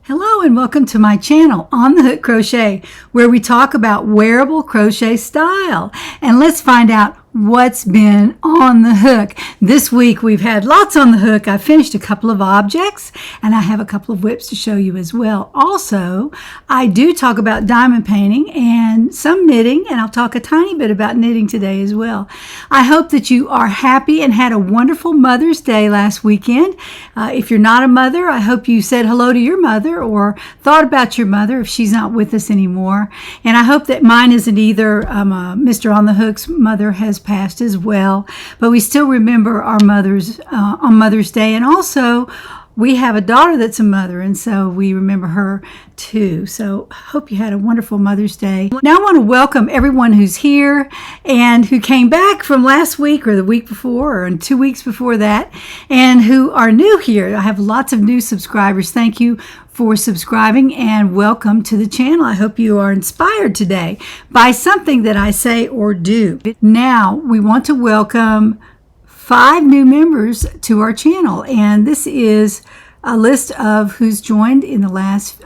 Hello and welcome to my channel, On the Hook Crochet, where we talk about wearable crochet style. And let's find out what's been on the hook. This week we've had lots on the hook. I finished a couple of objects and I have a couple of whips to show you as well. Also, I do talk about diamond painting and some knitting, and I'll talk a tiny bit about knitting today as well. I hope that you are happy and had a wonderful Mother's Day last weekend. If you're not a mother, I hope you said hello to your mother or thought about your mother if she's not with us anymore. And I hope that mine isn't either. Mr. On the Hook's mother has passed as well, but we still remember our mothers on Mother's Day. And also we have a daughter that's a mother, and so we remember her too. So hope you had a wonderful Mother's Day. Now I want to welcome everyone who's here and who came back from last week or the week before or 2 weeks before that, and who are new here. I have lots of new subscribers. Thank you for subscribing and welcome to the channel. I hope you are inspired today by something that I say or do. Now we want to welcome 5 new members to our channel, and this is a list of who's joined in the last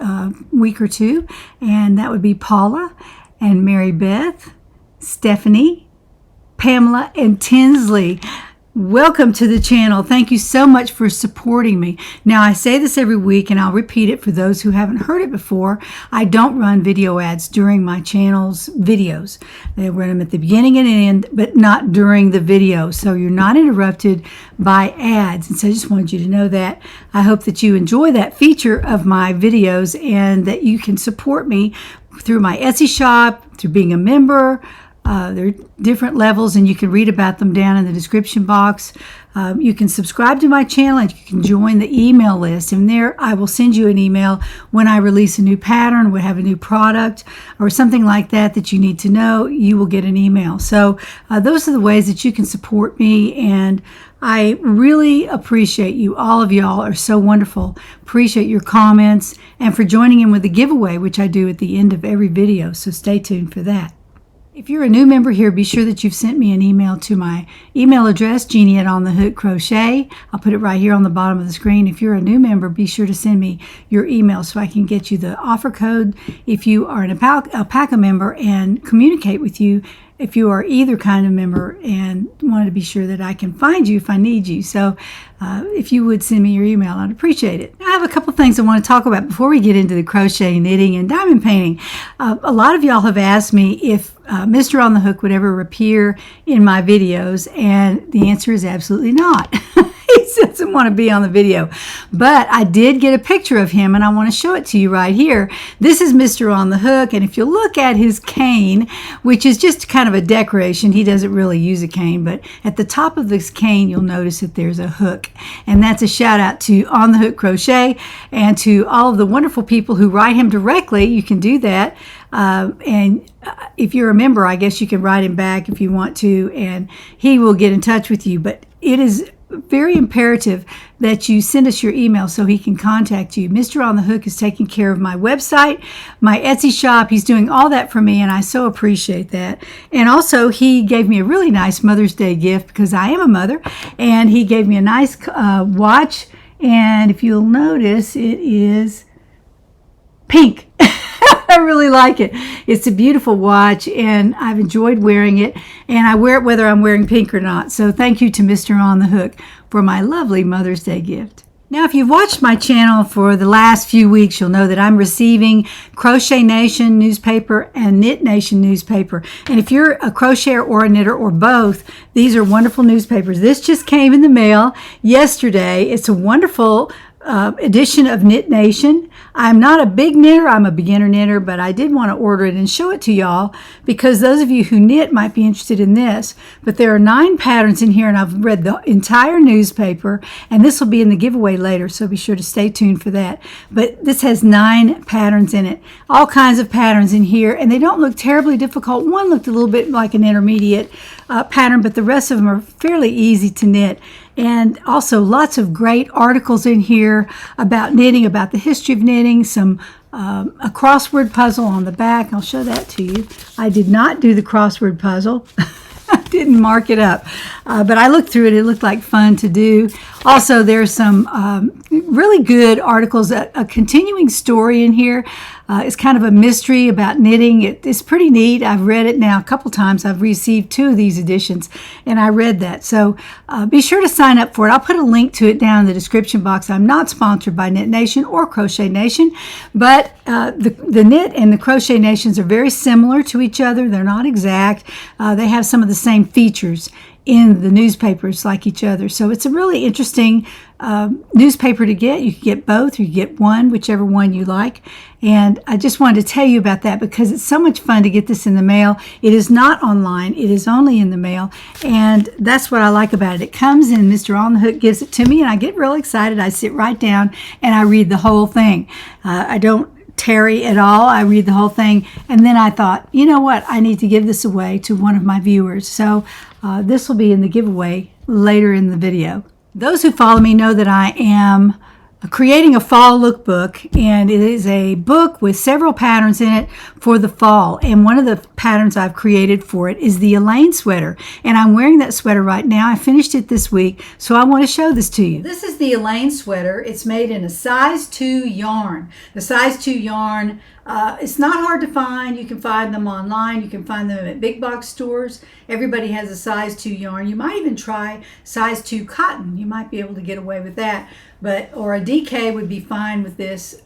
week or two, and that would be Paula and Mary Beth, Stephanie, Pamela, and Tinsley. Welcome to the channel. Thank you so much for supporting me. Now, I say this every week, and I'll repeat it for those who haven't heard it before. I don't run video ads during my channel's videos. They run them at the beginning and end, but not during the video. So you're not interrupted by ads. And so I just wanted you to know that. I hope that you enjoy that feature of my videos and that you can support me through my Etsy shop, through being a member. There are different levels, and you can read about them down in the description box. You can subscribe to my channel, and you can join the email list. And there I will send you an email when I release a new pattern, we have a new product, or something like that that you need to know. You will get an email. So those are the ways that you can support me, and I really appreciate you. All of y'all are so wonderful. Appreciate your comments and for joining in with the giveaway, which I do at the end of every video. So stay tuned for that. If you're a new member here, be sure that you've sent me an email to my email address, Jeannie@OnTheHookCrochet. I'll put it right here on the bottom of the screen. If you're a new member, be sure to send me your email so I can get you the offer code if you are an alpaca member, and communicate with you if you are either kind of member, and wanted to be sure that I can find you if I need you. So if you would send me your email, I'd appreciate it. I have a couple things I want to talk about before we get into the crochet, knitting, and diamond painting. A lot of y'all have asked me if Mr. On the Hook would ever appear in my videos, and the answer is absolutely not. He doesn't want to be on the video, but I did get a picture of him, and I want to show it to you right here. This is Mr. On the Hook, and if you look at his cane, which is just kind of a decoration, he doesn't really use a cane, but at the top of this cane you'll notice that there's a hook, and that's a shout out to On the Hook Crochet and to all of the wonderful people who write him directly. You can do that. And if you're a member, I guess you can write him back if you want to, and he will get in touch with you. But it is very imperative that you send us your email so he can contact you. Mr. On the Hook is taking care of my website, my Etsy shop. He's doing all that for me, and I so appreciate that. And also, he gave me a really nice Mother's Day gift because I am a mother, and he gave me a nice watch. And if you'll notice, it is pink. I really like it. It's a beautiful watch, and I've enjoyed wearing it, and I wear it whether I'm wearing pink or not. So thank you to Mr. On the Hook for my lovely Mother's Day gift. Now, if you've watched my channel for the last few weeks, you'll know that I'm receiving Crochet Nation newspaper and Knit Nation newspaper. And if you're a crocheter or a knitter or both, these are wonderful newspapers. This just came in the mail yesterday. It's a wonderful edition of Knit Nation. I'm not a big knitter, I'm a beginner knitter, but I did want to order it and show it to y'all because those of you who knit might be interested in this. But there are 9 patterns in here, and I've read the entire newspaper, and this will be in the giveaway later, so be sure to stay tuned for that. But this has 9 patterns in it, all kinds of patterns in here, and they don't look terribly difficult. One looked a little bit like an intermediate pattern, but the rest of them are fairly easy to knit. And also lots of great articles in here about knitting, about the history of knitting, a crossword puzzle on the back. I'll show that to you. I did not do the crossword puzzle. didn't mark it up. But I looked through it. It looked like fun to do. Also, there's some really good articles, a continuing story in here. It's kind of a mystery about knitting. It's pretty neat. I've read it now a couple times. I've received 2 of these editions, and I read that. So be sure to sign up for it. I'll put a link to it down in the description box. I'm not sponsored by Knit Nation or Crochet Nation, but the Knit and the Crochet Nations are very similar to each other. They're not exact. They have some of the same features in the newspapers like each other. So it's a really interesting newspaper to get. You can get both, or you get one, whichever one you like. And I just wanted to tell you about that because it's so much fun to get this in the mail. It is not online. It is only in the mail. And that's what I like about it. It comes in, Mr. On the Hook gives it to me, and I get real excited. I sit right down and I read the whole thing. I don't tarry at all. I read the whole thing. And then I thought, you know what? I need to give this away to one of my viewers. So this will be in the giveaway later in the video. Those who follow me know that I am creating a fall lookbook, and it is a book with several patterns in it for the fall. And one of the patterns I've created for it is the Elaine sweater, and I'm wearing that sweater right now. I finished it this week, so I want to show this to you. This is the Elaine sweater. It's made in a size 2 yarn. The size 2 yarn, it's not hard to find. You can find them online. You can find them at big box stores. Everybody has a size 2 yarn. You might even try size 2 cotton. You might be able to get away with that. Or a DK would be fine with this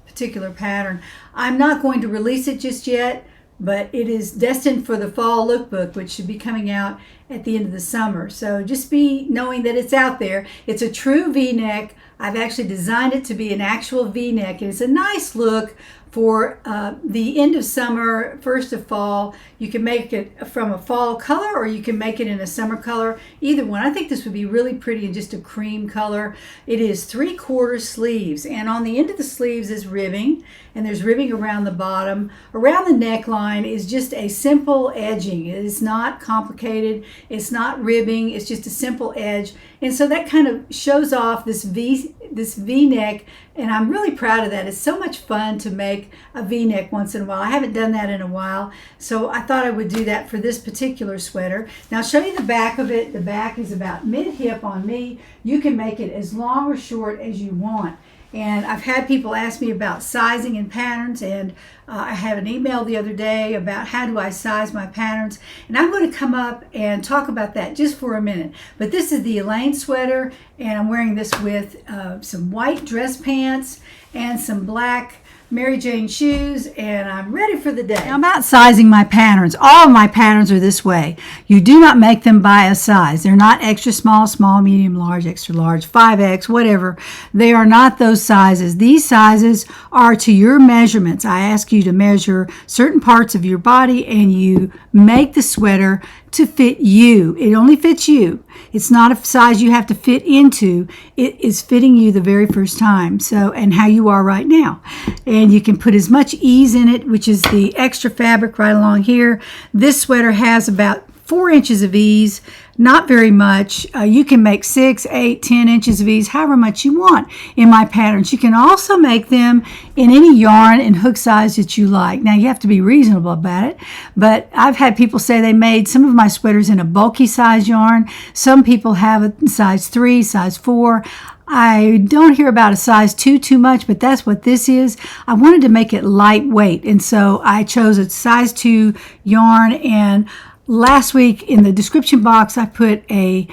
particular pattern. I'm not going to release it just yet, but it is destined for the fall lookbook, which should be coming out at the end of the summer. So just be knowing that it's out there. It's a true V-neck. I've actually designed it to be an actual V-neck, and it's a nice look for the end of summer, first of fall. You can make it from a fall color, or you can make it in a summer color. Either one. I think this would be really pretty in just a cream color. It is 3/4 sleeves, and on the end of the sleeves is ribbing, and there's ribbing around the bottom. Around the neckline is just a simple edging. It is not complicated. It's not ribbing. It's just a simple edge, and so that kind of shows off this V-neck, and I'm really proud of that. It's so much fun to make a V-neck once in a while. I haven't done that in a while, so I thought I would do that for this particular sweater. Now I'll show you the back of it. The back is about mid-hip on me. You can make it as long or short as you want. And I've had people ask me about sizing and patterns, and I had an email the other day about how do I size my patterns, and I'm going to come up and talk about that just for a minute. But this is the Elaine sweater, and I'm wearing this with some white dress pants and some black Mary Jane shoes, and I'm ready for the day. Now about sizing my patterns. All of my patterns are this way. You do not make them by a size. They're not extra small, small, medium, large, extra large, 5X, whatever. They are not those sizes. These sizes are to your measurements. I ask you to measure certain parts of your body, and you make the sweater to fit you. It only fits you. It's not a size you have to fit into. It is fitting you the very first time. So, and how you are right now. And you can put as much ease in it, which is the extra fabric right along here. This sweater has about 4 inches of ease, not very much. You can make 6, 8, 10 inches of ease, however much you want in my patterns. You can also make them in any yarn and hook size that you like. Now you have to be reasonable about it, but I've had people say they made some of my sweaters in a bulky size yarn. Some people have a size 3, size 4. I don't hear about a size 2 too much, but that's what this is. I wanted to make it lightweight, and so I chose a size 2 yarn. And last week in the description box, I put a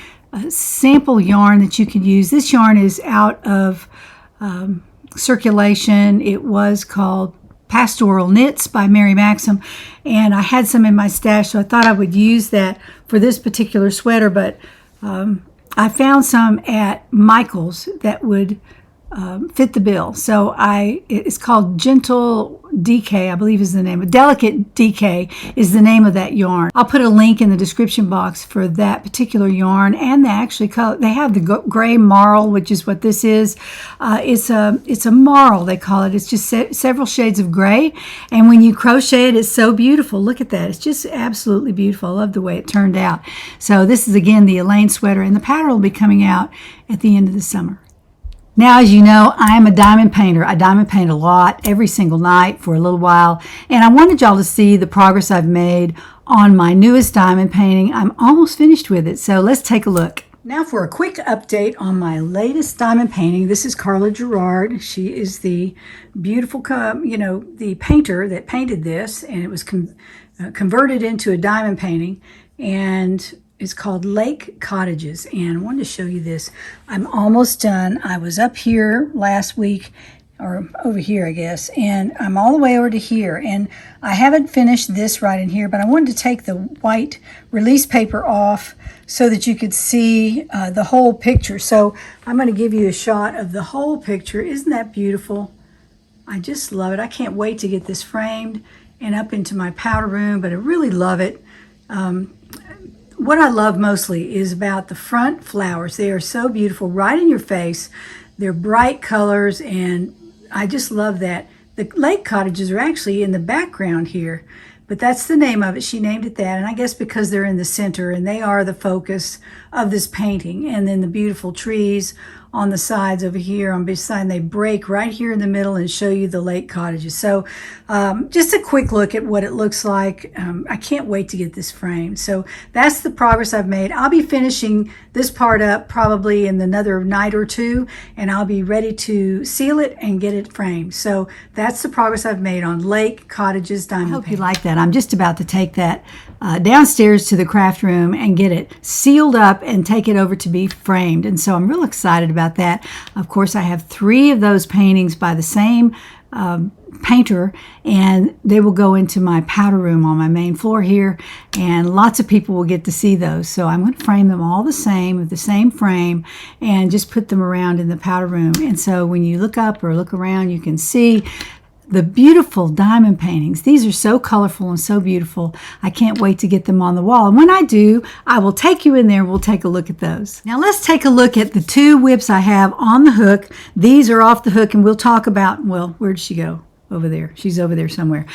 sample yarn that you can use. This yarn is out of circulation. It was called Pastoral Knits by Mary Maxim, and I had some in my stash, so I thought I would use that for this particular sweater. But I found some at Michael's that would fit the bill. So it's called Gentle DK, I believe is the name. Delicate DK is the name of that yarn. I'll put a link in the description box for that particular yarn, and they have the gray marl, which is what this is. It's a marl, they call it. It's just several shades of gray, and when you crochet it, it's so beautiful. Look at that. It's just absolutely beautiful. I love the way it turned out. So this is again the Elaine sweater, and the pattern will be coming out at the end of the summer. Now, as you know, I am a diamond painter. I diamond paint a lot every single night for a little while, and I wanted y'all to see the progress I've made on my newest diamond painting. I'm almost finished with it, so let's take a look. Now for a quick update on my latest diamond painting. This is Carla Gerard. She is the beautiful, the painter that painted this, and it was converted into a diamond painting, and it's called Lake Cottages. And I wanted to show you this. I'm almost done. I was up here last week, or over here, I guess, and I'm all the way over to here, and I haven't finished this right in here, but I wanted to take the white release paper off so that you could see the whole picture. So I'm going to give you a shot of the whole picture. Isn't that beautiful? I just love it. I can't wait to get this framed and up into my powder room, but I really love it. What I love mostly is about the front flowers. They are so beautiful, right in your face. They're bright colors, and I just love that. The lake cottages are actually in the background here, but that's the name of it. She named it that, and I guess because they're in the center and they are the focus of this painting. And then the beautiful trees on the sides over here on this side, and they break right here in the middle and show you the lake cottages. So just a quick look at what it looks like. I can't wait to get this framed. So that's the progress I've made. I'll be finishing this part up probably in another night or two, and I'll be ready to seal it and get it framed. So that's the progress I've made on Lake Cottages diamond painting. I hope you like that. I'm just about to take that downstairs to the craft room and get it sealed up and take it over to be framed. And so I'm real excited about that. Of course, I have 3 of those paintings by the same painter, and they will go into my powder room on my main floor here, and lots of people will get to see those. So I'm going to frame them all the same with the same frame and just put them around in the powder room. And so when you look up or look around, you can see the beautiful diamond paintings. These are so colorful and so beautiful. I can't wait to get them on the wall. And when I do, I will take you in there and we'll take a look at those. Now let's take a look at the 2 whips I have on the hook. These are off the hook, and we'll talk about, well, where did she go? Over there. She's over there somewhere.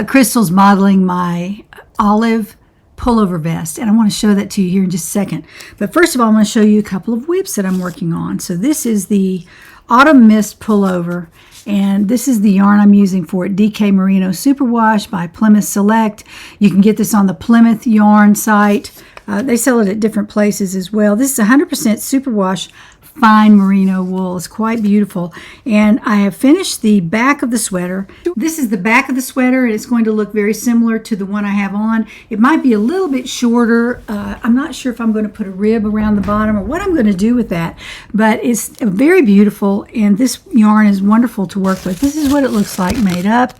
Crystal's modeling my olive pullover vest, and I want to show that to you here in just a second. But first of all, I'm going to show you a couple of whips that I'm working on. So this is the Autumn Mist pullover, and this is the yarn I'm using for it, DK Merino Superwash by Plymouth Select. You can get this on the Plymouth yarn site. They sell it at different places as well. This is 100% superwash fine merino wool. It's quite beautiful. And I have finished the back of the sweater. This is the back of the sweater, and it's going to look very similar to the one I have on. It might be a little bit shorter. I'm not sure if I'm going to put a rib around the bottom or what I'm going to do with that, but it's very beautiful, and this yarn is wonderful to work with. This is what it looks like made up.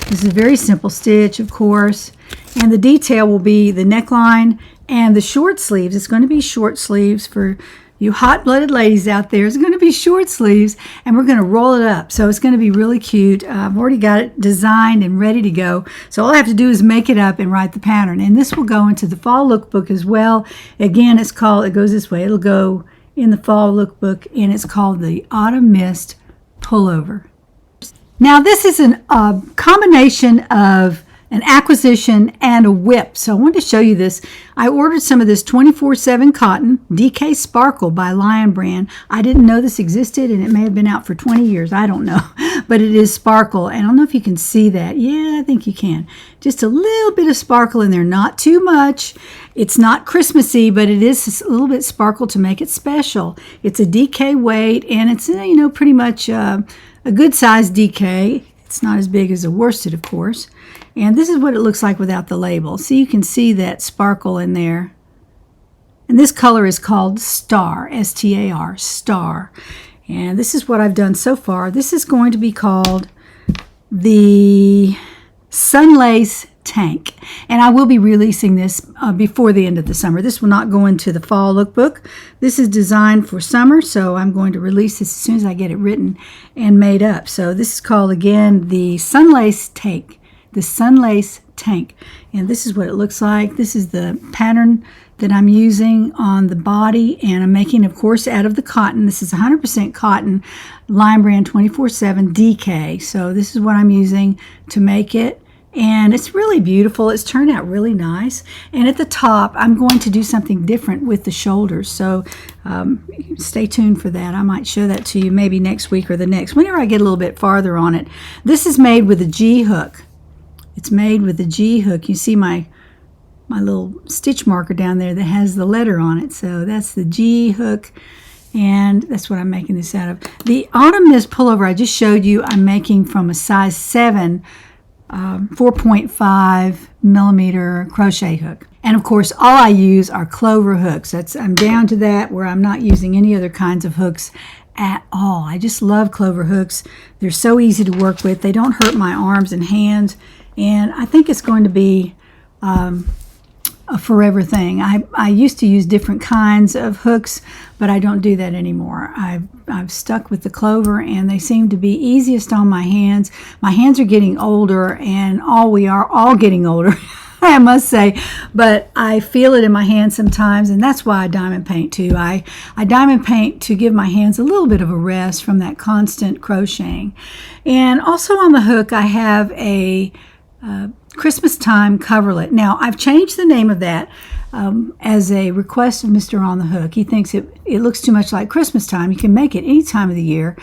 This is a very simple stitch, of course, and the detail will be the neckline and the short sleeves. It's going to be short sleeves for you hot-blooded ladies out there. It's going to be short sleeves, and we're going to roll it up. So it's going to be really cute. I've already got it designed and ready to go. So all I have to do is make it up and write the pattern. And this will go into the fall lookbook as well. Again, it goes this way. It'll go in the fall lookbook, and it's called the Autumn Mist Pullover. Now this is a combination of an acquisition and a whip. So I wanted to show you this. I ordered some of this 24/7 cotton, DK Sparkle by Lion Brand. I didn't know this existed, and it may have been out for 20 years. I don't know. But it is sparkle. And I don't know if you can see that. Yeah, I think you can. Just a little bit of sparkle in there. Not too much. It's not Christmassy, but it is a little bit sparkle to make it special. It's a DK weight, and it's, pretty much a good size DK. It's not as big as a worsted, of course. And this is what it looks like without the label. So you can see that sparkle in there. And this color is called Star, S-T-A-R, Star. And this is what I've done so far. This is going to be called the Sunlace Tank. And I will be releasing this before the end of the summer. This will not go into the fall lookbook. This is designed for summer, so I'm going to release this as soon as I get it written and made up. So this is called, again, the Sunlace Tank. The Sunlace Tank. And this is what it looks like. This is the pattern that I'm using on the body, and I'm making, of course, out of the cotton. This is 100% cotton, Lion Brand 24/7 DK. So this is what I'm using to make it. And it's really beautiful. It's turned out really nice. And at the top, I'm going to do something different with the shoulders. So stay tuned for that. I might show that to you maybe next week or the next, whenever I get a little bit farther on it. This is made with a G hook. It's made with a G hook. You see my my little stitch marker down there that has the letter on it. So that's the G hook, and that's what I'm making this out of. The Autumn Mist pullover I just showed you, I'm making from a size 7 4.5 millimeter crochet hook. And of course, all I use are clover hooks. I'm down to that where I'm not using any other kinds of hooks at all. I just love clover hooks. They're so easy to work with. They don't hurt my arms and hands. And I think it's going to be a forever thing. I used to use different kinds of hooks, but I don't do that anymore. I've stuck with the clover, and they seem to be easiest on my hands. My hands are getting older, and we are all getting older, I must say, but I feel it in my hands sometimes, and that's why I diamond paint too. I diamond paint to give my hands a little bit of a rest from that constant crocheting. And also on the hook, I have a Christmas time coverlet. Now, I've changed the name of that as a request of Mr. On the Hook. He thinks it looks too much like Christmas time. You can make it any time of the year.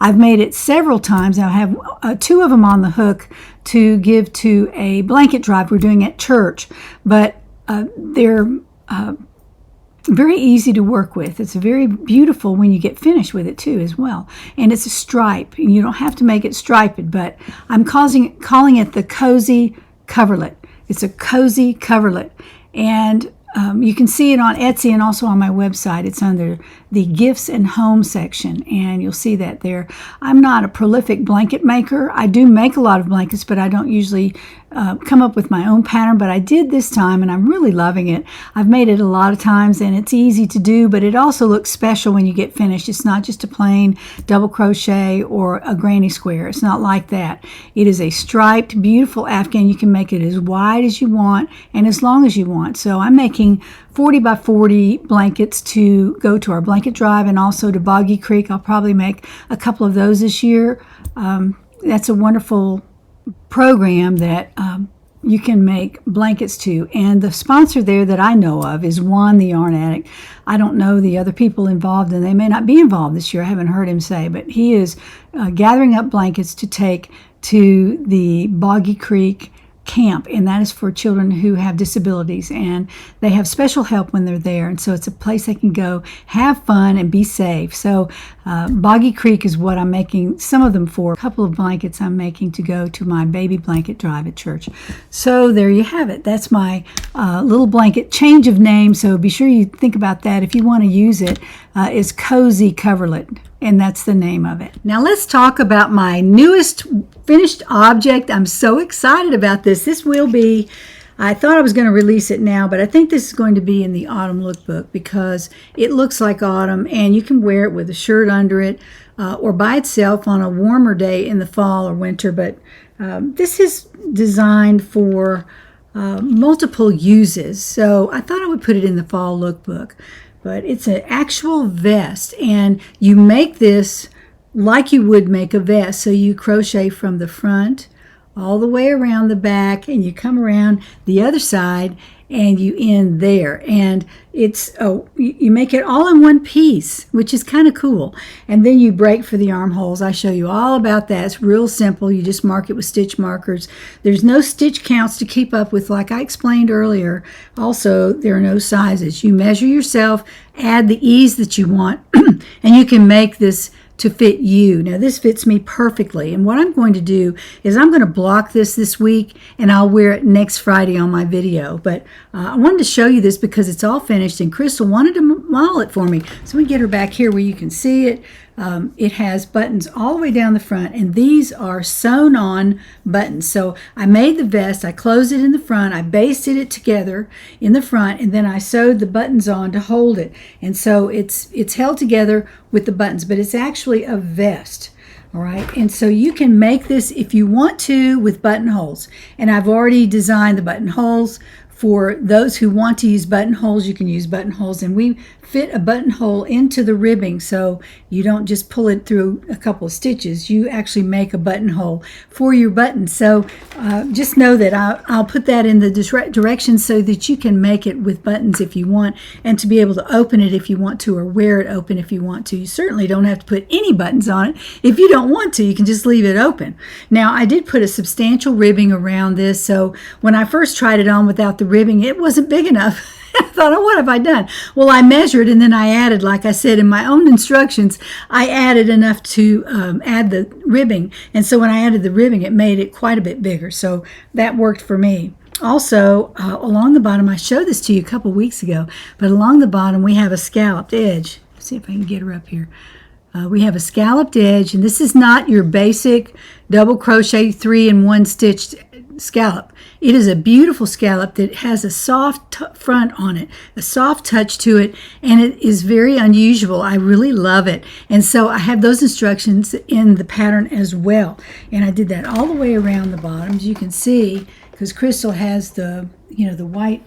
I've made it several times. I have 2 of them on the hook to give to a blanket drive we're doing at church, but they're very easy to work with. It's very beautiful when you get finished with it too as well. And it's a stripe, and you don't have to make it striped, but I'm calling it the cozy coverlet. It's a cozy coverlet, and you can see it on Etsy and also on my website. It's under the gifts and home section, and you'll see that there. I'm not a prolific blanket maker. I do make a lot of blankets, but I don't usually come up with my own pattern, but I did this time, and I'm really loving it. I've made it a lot of times, and it's easy to do, but it also looks special when you get finished. It's not just a plain double crochet or a granny square. It's not like that. It is a striped, beautiful afghan. You can make it as wide as you want and as long as you want. So I'm making 40 by 40 blankets to go to our blanket drive and also to Boggy Creek. I'll probably make a couple of those this year. That's a wonderful program that you can make blankets to. And the sponsor there that I know of is Juan the Yarn Addict. I don't know the other people involved, and they may not be involved this year. I haven't heard him say, but he is gathering up blankets to take to the Boggy Creek camp, and that is for children who have disabilities, and they have special help when they're there, and so it's a place they can go have fun and be safe. So Boggy Creek is what I'm making some of them for. A couple of blankets I'm making to go to my baby blanket drive at church. So there you have it. That's my little blanket change of name, so be sure you think about that if you want to use it. It's Cozy Coverlet, and that's the name of it. Now let's talk about my newest finished object. I'm so excited about this. This will be, I thought I was going to release it now, but I think this is going to be in the autumn lookbook because it looks like autumn, and you can wear it with a shirt under it or by itself on a warmer day in the fall or winter. But this is designed for multiple uses, so I thought I would put it in the fall lookbook. But it's an actual vest, and you make this like you would make a vest. So you crochet from the front all the way around the back, and you come around the other side and you end there, and it's you make it all in one piece, which is kind of cool. And then you break for the armholes. I show you all about that. It's real simple. You just mark it with stitch markers. There's no stitch counts to keep up with, like I explained earlier. Also, there are no sizes. You measure yourself, add the ease that you want, and you can make this to fit you. Now this fits me perfectly, and what I'm going to do is I'm going to block this week, and I'll wear it next Friday on my video. But I wanted to show you this because it's all finished, and Crystal wanted to model it for me. So we get her back here where you can see it. It has buttons all the way down the front, and these are sewn on buttons. So I made the vest, I closed it in the front, I basted it together in the front, and then I sewed the buttons on to hold it. And so it's held together with the buttons, but it's actually a vest. All right, and so you can make this if you want to with buttonholes. And I've already designed the buttonholes. For those who want to use buttonholes, you can use buttonholes, and we fit a buttonhole into the ribbing, so you don't just pull it through a couple of stitches. You actually make a buttonhole for your button. So just know that I'll put that in the directions so that you can make it with buttons if you want, and to be able to open it if you want to, or wear it open if you want to. You certainly don't have to put any buttons on it. If you don't want to, you can just leave it open. Now, I did put a substantial ribbing around this, so when I first tried it on without the the ribbing, it wasn't big enough. I thought, oh, what have I done? Well, I measured, and then I added, like I said, in my own instructions, I added enough to add the ribbing. And so when I added the ribbing, it made it quite a bit bigger. So that worked for me. Also, along the bottom, I showed this to you a couple weeks ago, but along the bottom, we have a scalloped edge. Let's see if I can get her up here. We have a scalloped edge, and this is not your basic double crochet 3-in-1 stitched scallop. It is a beautiful scallop that has a soft front on it, a soft touch to it, and it is very unusual. I really love it. And so I have those instructions in the pattern as well. And I did that all the way around the bottoms. You can see, because Crystal has the, the white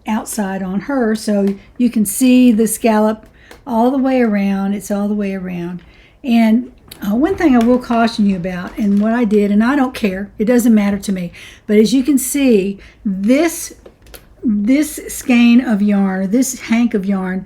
outside on her, so you can see the scallop all the way around. It's all the way around. And one thing I will caution you about, and what I did, and I don't care, it doesn't matter to me, but as you can see, this skein of yarn, this hank of yarn,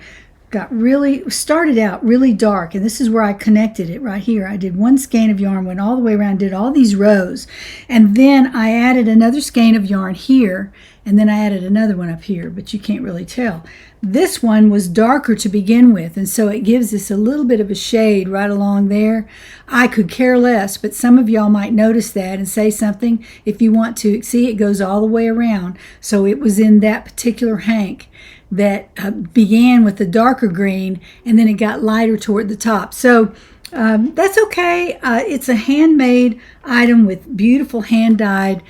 started out really dark, and this is where I connected it right here. I did one skein of yarn, went all the way around, did all these rows, and then I added another skein of yarn here, and then I added another one up here, but you can't really tell. This one was darker to begin with, and so it gives us a little bit of a shade right along there. I could care less, but some of y'all might notice that and say something if you want to. See, it goes all the way around. So it was in that particular hank that began with the darker green, and then it got lighter toward the top. So that's okay. It's a handmade item with beautiful hand-dyed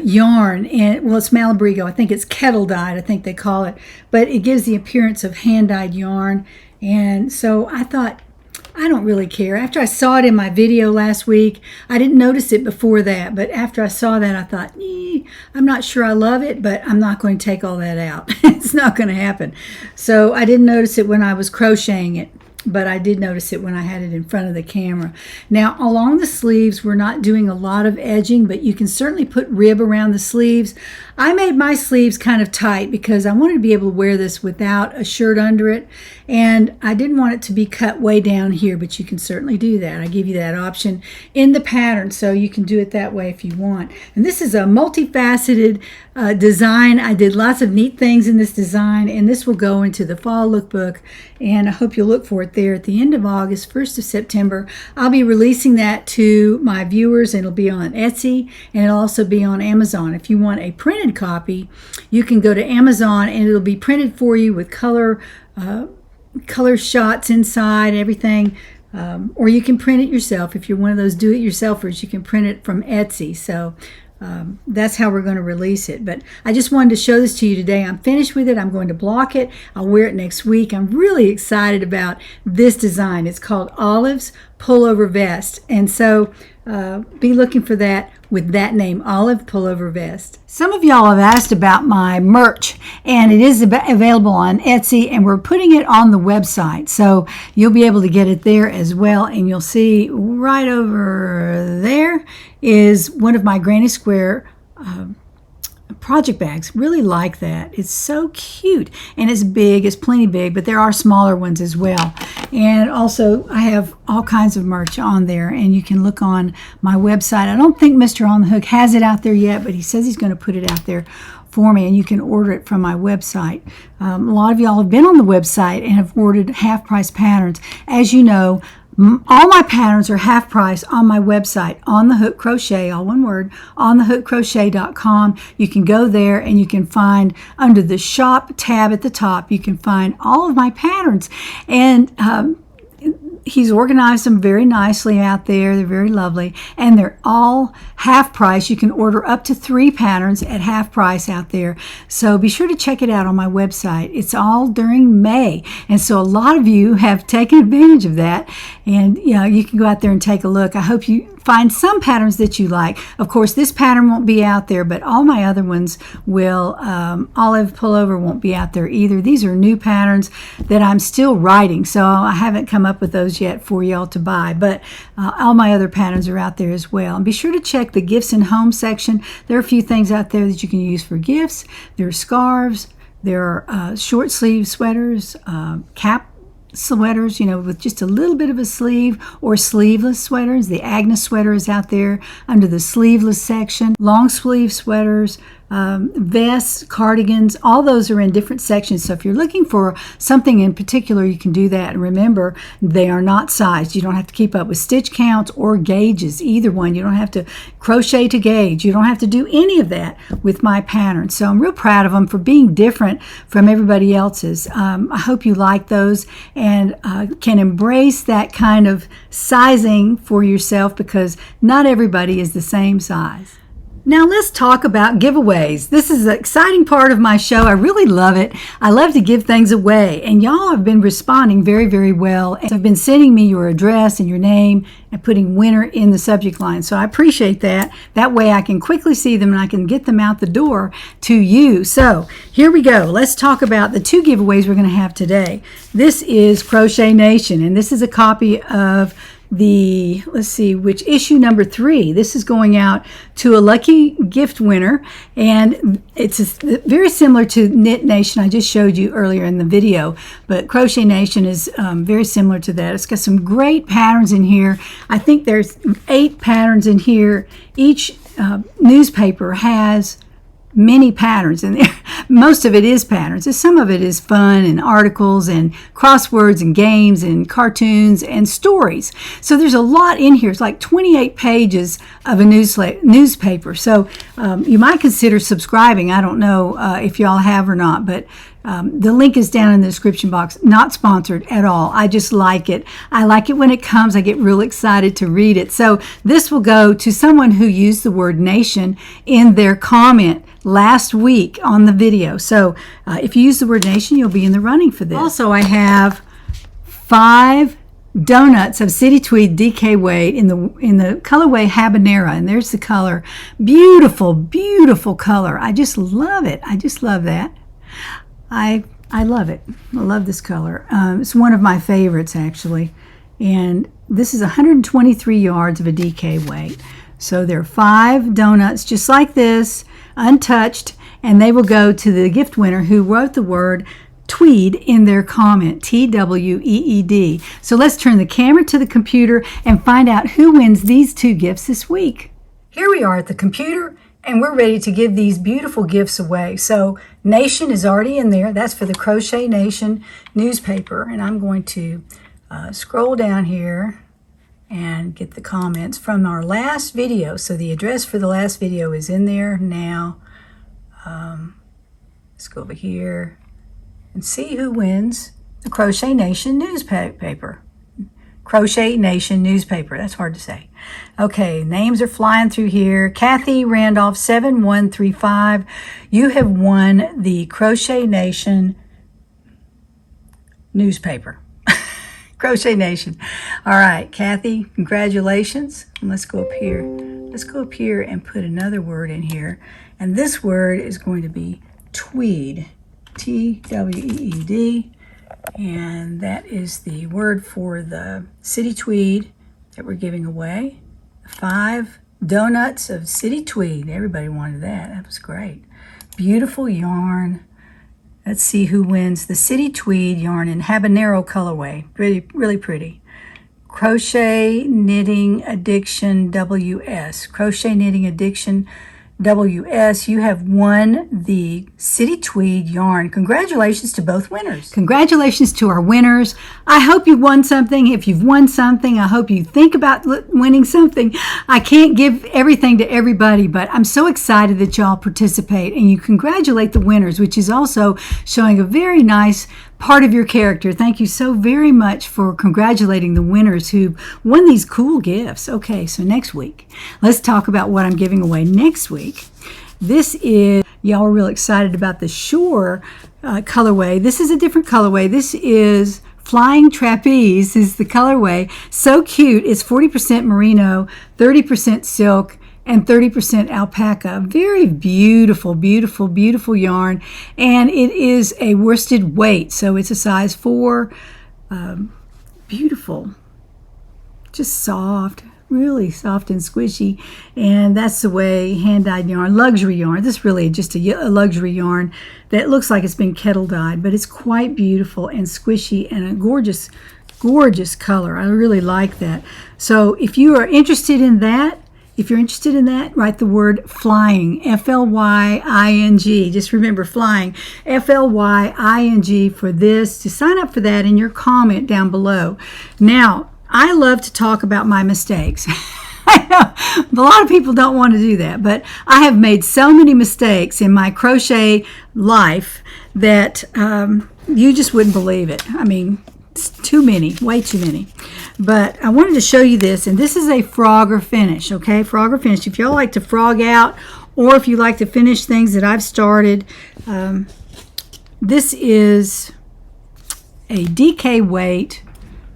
yarn, and well, it's Malabrigo. I think it's kettle dyed, I think they call it, but it gives the appearance of hand-dyed yarn. And so I thought, I don't really care. After I saw it in my video last week, I didn't notice it before that, but after I saw that, I thought, I'm not sure I love it, but I'm not going to take all that out. It's not going to happen. So I didn't notice it when I was crocheting it, but I did notice it when I had it in front of the camera. Now, along the sleeves, we're not doing a lot of edging, but you can certainly put rib around the sleeves. I made my sleeves kind of tight because I wanted to be able to wear this without a shirt under it, and I didn't want it to be cut way down here, but you can certainly do that. I give you that option in the pattern, so you can do it that way if you want. And this is a multifaceted design. I did lots of neat things in this design, and this will go into the fall lookbook, and I hope you'll look for it there at the end of August, 1st of September. I'll be releasing that to my viewers, and it'll be on Etsy, and it'll also be on Amazon. If you want a printed copy, you can go to Amazon, and it'll be printed for you with color shots inside, everything. Or you can print it yourself. If you're one of those do-it-yourselfers, you can print it from Etsy. So that's how we're going to release it. But I just wanted to show this to you today. I'm finished with it. I'm going to block it. I'll wear it next week. I'm really excited about this design. It's called Olive's Pullover Vest. And so be looking for that with that name, Olive Pullover Vest. Some of y'all have asked about my merch, and it is available on Etsy, and we're putting it on the website. So you'll be able to get it there as well, and you'll see right over there is one of my Granny Square project bags. Really like that. It's so cute, and it's big. It's plenty big, but there are smaller ones as well. And also I have all kinds of merch on there, and you can look on my website. I don't think Mr. On the Hook has it out there yet, but he says he's going to put it out there for me, and you can order it from my website. A lot of y'all have been on the website and have ordered half-price patterns. As you know, all my patterns are half price on my website, On the Hook Crochet, all one word, onthehookcrochet.com. You can go there, and you can find under the shop tab at the top, you can find all of my patterns. And he's organized them very nicely out there. They're very lovely, and they're all half price. You can order up to 3 patterns at half price out there. So be sure to check it out on my website. It's all during May, and so a lot of you have taken advantage of that, and you can go out there and take a look. I hope you find some patterns that you like. Of course, this pattern won't be out there, but all my other ones will. Olive Pullover won't be out there either. These are new patterns that I'm still writing, so I haven't come up with those yet for y'all to buy, but all my other patterns are out there as well. And be sure to check the gifts and home section. There are a few things out there that you can use for gifts. There are scarves, there are short sleeve sweaters, cap sweaters, with just a little bit of a sleeve, or sleeveless sweaters. The Agnes sweater is out there under the sleeveless section. Long sleeve sweaters, vests, cardigans, all those are in different sections. So if you're looking for something in particular, you can do that. And remember, they are not sized. You don't have to keep up with stitch counts or gauges, either one. You don't have to crochet to gauge. You don't have to do any of that with my patterns. So I'm real proud of them for being different from everybody else's. I hope you like those and can embrace that kind of sizing for yourself, because not everybody is the same size. Now let's talk about giveaways. This is an exciting part of my show. I really love it. I love to give things away, and y'all have been responding very, very well. And have been sending me your address and your name and putting winner in the subject line. So I appreciate that. That way I can quickly see them and I can get them out the door to you. So here we go. Let's talk about the 2 giveaways we're going to have today. This is Crochet Nation, and this is a copy of the, let's see, which issue number 3. This is going out to a lucky gift winner, and it's very similar to Knit Nation I just showed you earlier in the video, but Crochet Nation is very similar to that. It's got some great patterns in here. I think there's 8 patterns in here. Each newspaper has many patterns in there. Most of it is patterns. Some of it is fun and articles and crosswords and games and cartoons and stories. So there's a lot in here. It's like 28 pages of a newspaper. So you might consider subscribing. I don't know if y'all have or not, but the link is down in the description box. Not sponsored at all. I just like it. I like it when it comes. I get real excited to read it. So this will go to someone who used the word nation in their comment last week on the video. So if you use the word nation, you'll be in the running for this. Also, I have 5 donuts of City Tweed DK weight in the colorway Habanera, and there's the color. Beautiful, beautiful color. I just love it. I just love that. I love it. I love this color. It's one of my favorites, actually. And this is 123 yards of a DK weight. So there are 5 donuts just like this, untouched, and they will go to the gift winner who wrote the word tweed in their comment, TWEED. So let's turn the camera to the computer and find out who wins these 2 gifts this week. Here we are at the computer, and we're ready to give these beautiful gifts away. So Nation is already in there. That's for the Crochet Nation newspaper. And I'm going to scroll down here and get the comments from our last video. So the address for the last video is in there now. Let's go over here and see who wins the Crochet Nation newspaper. Crochet Nation newspaper. That's hard to say. Okay, names are flying through here. Kathy Randolph 7135. You have won the Crochet Nation newspaper. Crochet Nation. All right, Kathy, congratulations. And let's go up here. Let's go up here and put another word in here. And this word is going to be tweed. T-W-E-E-D. And that is the word for the City Tweed that we're giving away. 5 donuts of City Tweed. Everybody wanted that. That was great. Beautiful yarn. Let's see who wins the City Tweed yarn in Habanero colorway. Really, really pretty. Crochet Knitting Addiction WS. Crochet Knitting Addiction WS, you have won the City Tweed yarn. Congratulations to both winners. Congratulations to our winners. I hope you won something. If you've won something, I hope you think about winning something. I can't give everything to everybody, but I'm so excited that y'all participate and you congratulate the winners, which is also showing a very nice part of your character. Thank you so very much for congratulating the winners who won these cool gifts. Okay, so next week, let's talk about what I'm giving away next week. This is, y'all are real excited about the Shore colorway. This is a different colorway. This is Flying Trapeze is the colorway. So cute. It's 40% merino, 30% silk, and 30% alpaca. Very beautiful, beautiful, beautiful yarn. And it is a worsted weight, so it's a size 4. Beautiful. Just soft, really soft and squishy. And that's the way hand-dyed yarn, luxury yarn. This is really just a luxury yarn that looks like it's been kettle dyed, but it's quite beautiful and squishy and a gorgeous, gorgeous color. I really like that. So if you are interested in that, if you're interested in that, write the word flying, F-L-Y-I-N-G. Just remember flying, F-L-Y-I-N-G for this, to sign up for that in your comment down below. Now, I love to talk about my mistakes. I know a lot of people don't want to do that, but I have made so many mistakes in my crochet life that you just wouldn't believe it. I mean, it's too many, way too many. But I wanted to show you this, and this is a frogger finish, okay? Frogger finish. If y'all like to frog out, or if you like to finish things that I've started, this is a DK weight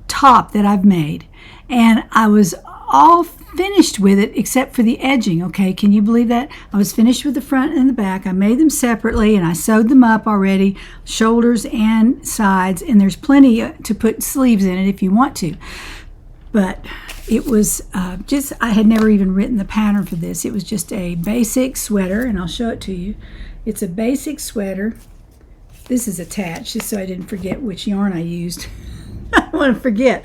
top that I've made, and I was all finished with it except for the edging. Okay, can you believe that? I was finished with the front and the back. I made them separately and I sewed them up already, shoulders and sides, and there's plenty to put sleeves in it if you want to. But it was just, I had never even written the pattern for this. It was just a basic sweater, and I'll show it to you. It's a basic sweater. This is attached just so I didn't forget which yarn I used. I don't want to forget.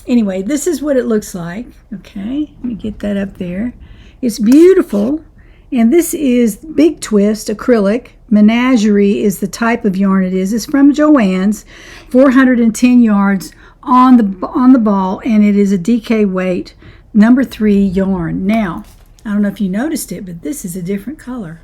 Anyway, this is what it looks like. Okay, let me get that up there. It's beautiful, and this is Big Twist acrylic. Menagerie is the type of yarn it is. It's from Joann's, 410 yards on the ball, and it is a DK weight number 3 yarn. Now, I don't know if you noticed it, but this is a different color.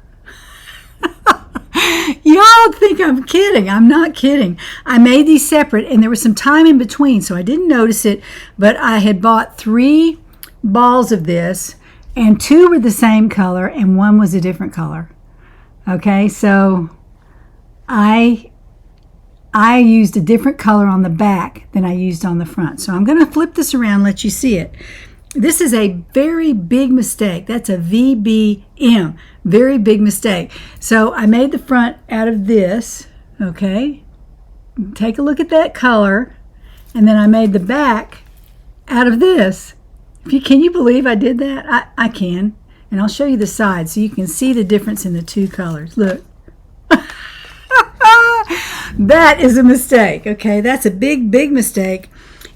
Y'all think I'm kidding. I'm not kidding. I made these separate, and there was some time in between, so I didn't notice it, but I had bought 3 balls of this, and 2 were the same color, and 1 was a different color. Okay, so I used a different color on the back than I used on the front. So I'm going to flip this around and let you see it. This is a very big mistake. That's a VBM. Very big mistake. So I made the front out of this. Okay. Take a look at that color. And then I made the back out of this. Can you believe I did that? I can. And I'll show you the side so you can see the difference in the 2 colors. Look. That is a mistake. Okay. That's a big, big mistake.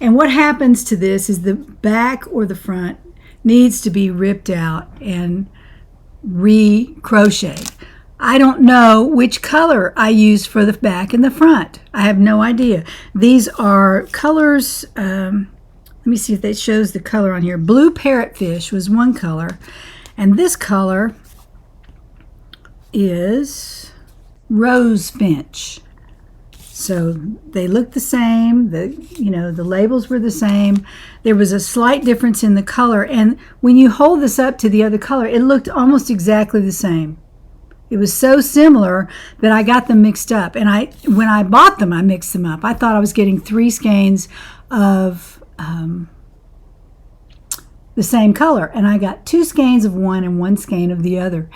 And what happens to this is the back or the front needs to be ripped out and re-crocheted. I don't know which color I used for the back and the front. I have no idea. These are colors, let me see if that shows the color on here. Blue parrotfish was one color, and this color is rose finch. So they look the same, the labels were the same. There was a slight difference in the color, and when you hold this up to the other color, it looked almost exactly the same. It was so similar that I got them mixed up, and when I bought them, I mixed them up. I thought I was getting 3 skeins of the same color, and I got 2 skeins of one and 1 skein of the other.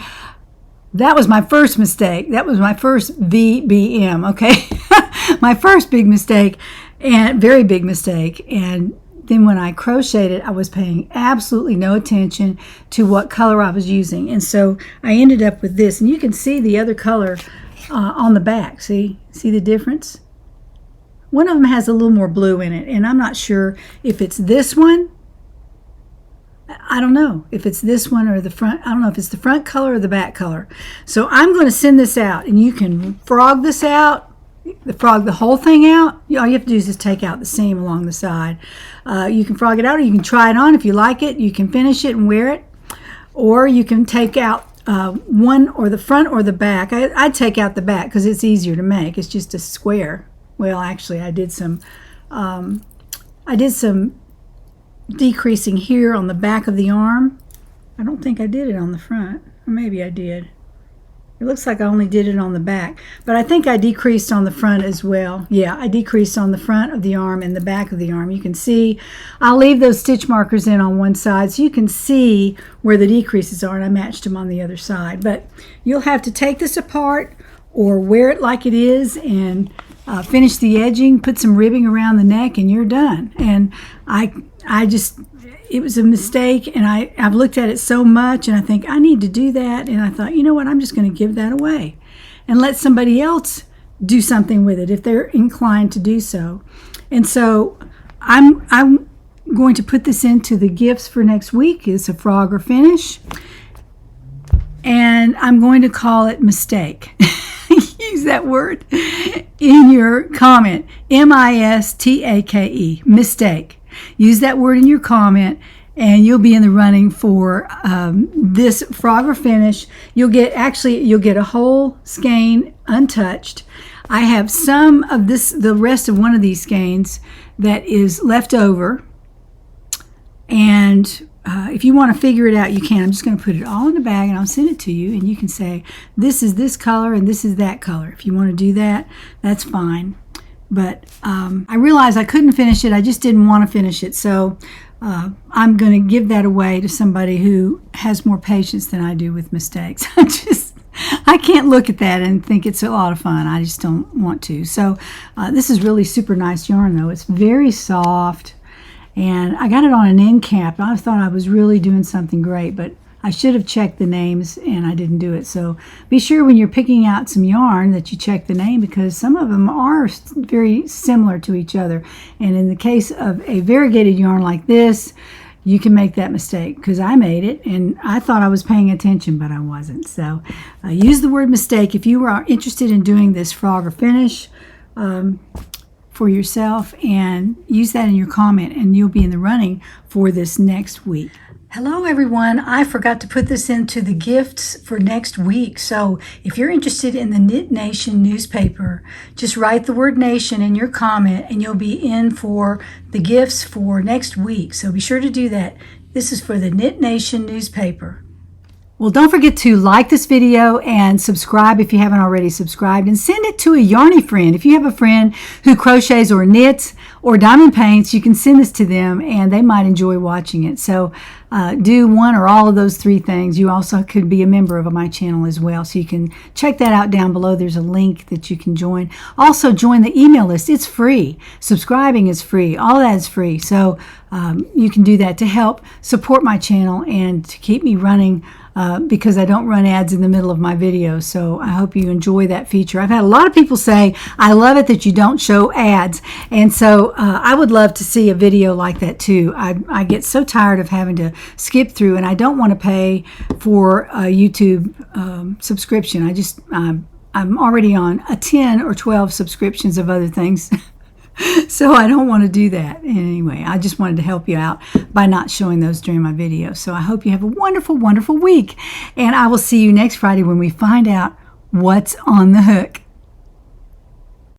That was my first mistake. That was my first VBM, okay? My first big mistake, and very big mistake. And then when I crocheted, I was paying absolutely no attention to what color I was using. And so I ended up with this. And you can see the other color on the back. See the difference? One of them has a little more blue in it. And I'm not sure if it's this one. I don't know if it's this one or the front. I don't know if it's the front color or the back color. So I'm going to send this out, and you can frog this out, frog the whole thing out. All you have to do is just take out the seam along the side. You can frog it out, or you can try it on if you like it. You can finish it and wear it, or you can take out one or the front or the back. I'd take out the back because it's easier to make. It's just a square. Well, actually, I did some decreasing here on the back of the arm. I don't think I did it on the front, or maybe I did. It looks like I only did it on the back, but I think I decreased on the front as well. Yeah, I decreased on the front of the arm and the back of the arm. You can see, I'll leave those stitch markers in on one side so you can see where the decreases are, and I matched them on the other side. But you'll have to take this apart or wear it like it is and finish the edging, put some ribbing around the neck, and you're done. And it was a mistake, and I've looked at it so much, and I think I need to do that. And I thought, you know what, I'm just going to give that away and let somebody else do something with it if they're inclined to do so. And so I'm going to put this into the gifts for next week. It's a Frogger finish. And I'm going to call it mistake. Use that word in your comment. M-I-S-T-A-K-E. Mistake. Use that word in your comment, and you'll be in the running for this Frogger finish. You'll get a whole skein untouched. I have some of the rest of one of these skeins that is left over, and if you want to figure it out, you can. I'm just going to put it all in the bag, and I'll send it to you, and you can say, this is this color and this is that color. If you want to do that, that's fine. But I realized I couldn't finish it. I just didn't want to finish it. So I'm going to give that away to somebody who has more patience than I do with mistakes. I can't look at that and think it's a lot of fun. I just don't want to. So this is really super nice yarn, though. It's very soft. And I got it on an end cap. I thought I was really doing something great, but I should have checked the names, and I didn't do it. So be sure when you're picking out some yarn that you check the name, because some of them are very similar to each other. And in the case of a variegated yarn like this, you can make that mistake, because I made it, and I thought I was paying attention, but I wasn't. So use the word mistake if you are interested in doing this Frogger finish for yourself, and use that in your comment, and you'll be in the running for this next week. Hello everyone, I forgot to put this into the gifts for next week. So if you're interested in the Knit Nation newspaper, just write the word nation in your comment and you'll be in for the gifts for next week. So be sure to do that. This is for the Knit Nation newspaper. Well, don't forget to like this video and subscribe if you haven't already subscribed, and send it to a yarny friend. If you have a friend who crochets or knits or diamond paints, you can send this to them and they might enjoy watching it. So do one or all of those three things. You also could be a member of my channel as well, so you can check that out down below. There's a link that you can join. Also join the email list. It's free. Subscribing is free. All that is free. So you can do that to help support my channel and to keep me running, because I don't run ads in the middle of my videos. So I hope you enjoy that feature. I've had a lot of people say, I love it that you don't show ads. And so I would love to see a video like that too. I get so tired of having to skip through, and I don't want to pay for a YouTube subscription. I'm already on a 10 or 12 subscriptions of other things. So I don't want to do that. Anyway, I just wanted to help you out by not showing those during my video. So I hope you have a wonderful, wonderful week. And I will see you next Friday when we find out what's on the hook.